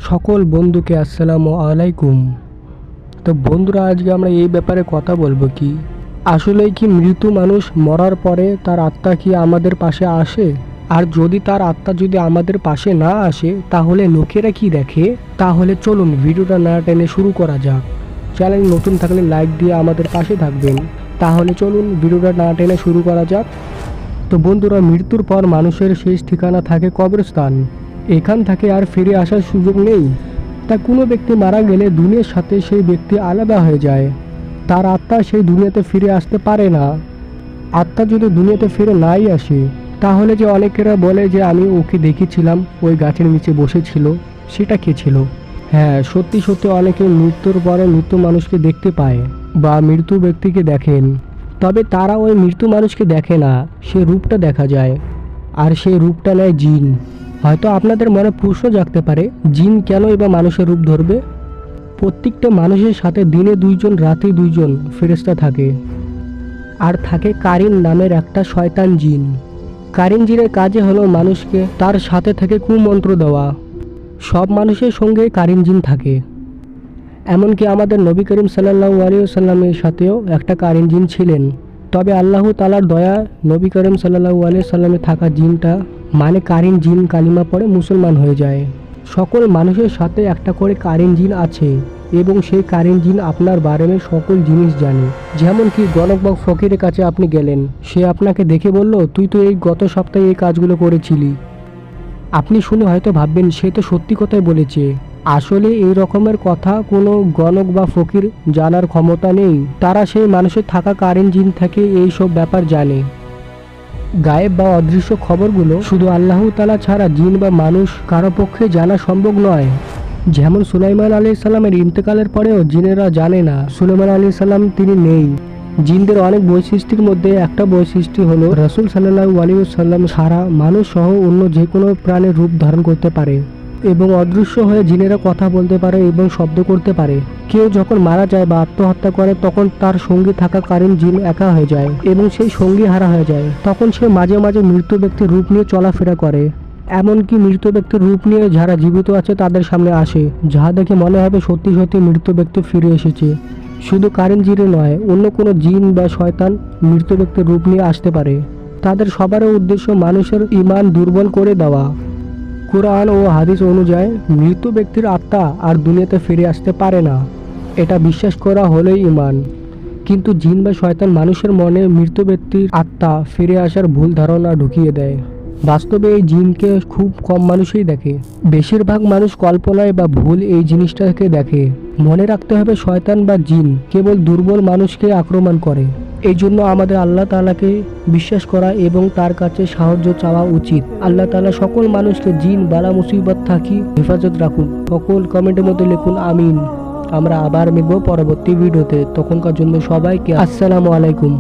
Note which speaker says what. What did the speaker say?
Speaker 1: সকল বন্ধুকে আসসালামু আলাইকুম। তো বন্ধুরা, আজকে আমরা এই ব্যাপারে কথা বলবো কি আসলেই কি মৃত্যু মানুষ মরার পরে তার আত্মা কি আমাদের পাশে আসে? আর যদি তার আত্মা যদি আমাদের পাশে না আসে তাহলে লোকেরা কি দেখে? তাহলে চলুন ভিডিওটা না টেনে শুরু করা যাক। চ্যানেল নতুন থাকলে লাইক দিয়ে আমাদের পাশে থাকবেন। তাহলে চলুন ভিডিওটা না টেনে শুরু করা যাক। তো বন্ধুরা, মৃত্যুর পর মানুষের শেষ ঠিকানা থাকে কবরস্থান। এখান থেকে আর ফিরে আসার সুযোগ নেই। তা কোনো ব্যক্তি মারা গেলে দুনিয়ার সাথে সেই ব্যক্তি আলাদা হয়ে যায়। তার আত্মা সেই দুনিয়াতে ফিরে আসতে পারে না। আত্মা যদি দুনিয়াতে ফিরে নাই আসে তাহলে যে অনেকেরা বলে যে আমি ওকে দেখেছিলাম, ওই গাছের নিচে বসেছিল, সেটা কে ছিল? হ্যাঁ, সত্যি সত্যি অনেকে মৃত্যুর পরে মৃত্যু মানুষকে দেখতে পায় বা মৃত্যু ব্যক্তিকে দেখেন। তবে তারা ওই মৃত্যু মানুষকে দেখে না, সে রূপটা দেখা যায়। আর সেই রূপটা নেয় জিন। হয়তো আপনাদের মনে প্রশ্ন জাগতে পারে, জিন কেন এবার মানুষের রূপ ধরবে? প্রত্যেকটা মানুষের সাথে দিনে দুইজন, রাতে দুইজন ফেরেশতা থাকে। আর থাকে কারিন নামের একটা শয়তান জিন। কারিন জিনের কাজে হলো মানুষকে তার সাথে থেকে কুমন্ত্র দেওয়া। সব মানুষের সঙ্গে কারিন জিন থাকে। এমনকি আমাদের নবী করিম সাল্লাল্লাহু আলাইহি ওয়াসাল্লামের সাথেও একটা কারিন জিন ছিলেন। তবে আল্লাহ তাআলার দয়া, নবী করিম সাল্লাল্লাহু আলাইহি ওয়াসাল্লামে থাকা জিনটা মানে কারিন জিন কালিমা পড়ে মুসলমান হয়ে যায়। সকল মানুষের সাথে একটা করে কারিন জিন আছে এবং সেই কারিন জিন আপনার বারে সকল জিনিস জানে। যেমন কি গণক বা ফকিরের কাছে আপনি গেলেন, সে আপনাকে দেখে বলল, তুই তো এই গত সপ্তাহে এই কাজগুলো করেছিলি। আপনি শুনে হয়তো ভাববেন সে তো সত্যি কথাই বলেছে। আসলে এই রকমের কথা কোনো গণক বা ফকির জানার ক্ষমতা নেই। তারা সেই মানুষের থাকা কারিন জিন থেকে এই সব ব্যাপার জানে। গায়েব বা অদৃশ্য খবরগুলো শুধু আল্লাহ তাআলা ছাড়া জিন বা মানুষ কারো পক্ষে জানা সম্ভব নয়। যেমন সুলাইমান আলাইহিস সালামের ইন্তেকালের পরেও জিনেরা জানে না সুলাইমান আলাইহিস সালাম তিনি নেই। জিনদের অনেক বৈশিষ্ট্যের মধ্যে একটা বৈশিষ্ট্য হলো রাসূল সাল্লাল্লাহু আলাইহি ওয়াসাল্লাম ছাড়া মানুষ সহ অন্য যে কোনো প্রাণের রূপ ধারণ করতে পারে এবং অদৃশ্য হয়ে জিনেরা কথা বলতে পারে এবং শব্দ করতে পারে। কেউ যখন মারা যায় বা আত্মহত্যা করে তখন তার সঙ্গী থাকা কারিন জিন একা হয়ে যায় এবং সেই সঙ্গী হারা হয়ে যায়। তখন সে মাঝে মাঝে মৃত্যু ব্যক্তির রূপ নিয়ে চলাফেরা করে। এমনকি মৃত ব্যক্তির রূপ নিয়ে যারা জীবিত আছে তাদের সামনে আসে, যাহা দেখে মনে হবে সত্যি সত্যি মৃত ব্যক্তি ফিরে এসেছে। শুধু কারিন জিনে নয়, অন্য কোনো জিন বা শয়তান মৃত ব্যক্তির রূপ নিয়ে আসতে পারে। তাদের সবারও উদ্দেশ্য মানুষের ঈমান দুর্বল করে দেওয়া। কুরআন ও হাদিস অনুযায়ী মৃত ব্যক্তির আত্মা আর দুনিয়াতে ফিরে আসতে পারে না, এটা বিশ্বাস করা হলোই ঈমান। কিন্তু জিন বা শয়তান মানুষের মনে মৃত ব্যক্তির আত্মা ফিরে আসার ভুল ধারণা ঢুকিয়ে দেয়। বাস্তবে এই জিনকে খুব কম মানুষই দেখে। বেশিরভাগ মানুষ কল্পনায় বা ভুল এই জিনিসটাকে দেখে। মনে রাখতে হবে, শয়তান বা জিন কেবল দুর্বল মানুষকে আক্রমণ করে। এই জন্য আমাদের আল্লাহ তাআলাকে বিশ্বাস করা এবং তার কাছে সাহায্য চাওয়া উচিত। আল্লাহ তাআলা সকল মানুষকে জিন বালা মুসিবত থাকি হেফাজত রাখুন। সকল কমেন্টের মধ্যে লিখুন আমিন। আমরা আবার মিলব পরবর্তী ভিডিওতে। তখনকার জন্য সবাইকে আসসালামু আলাইকুম।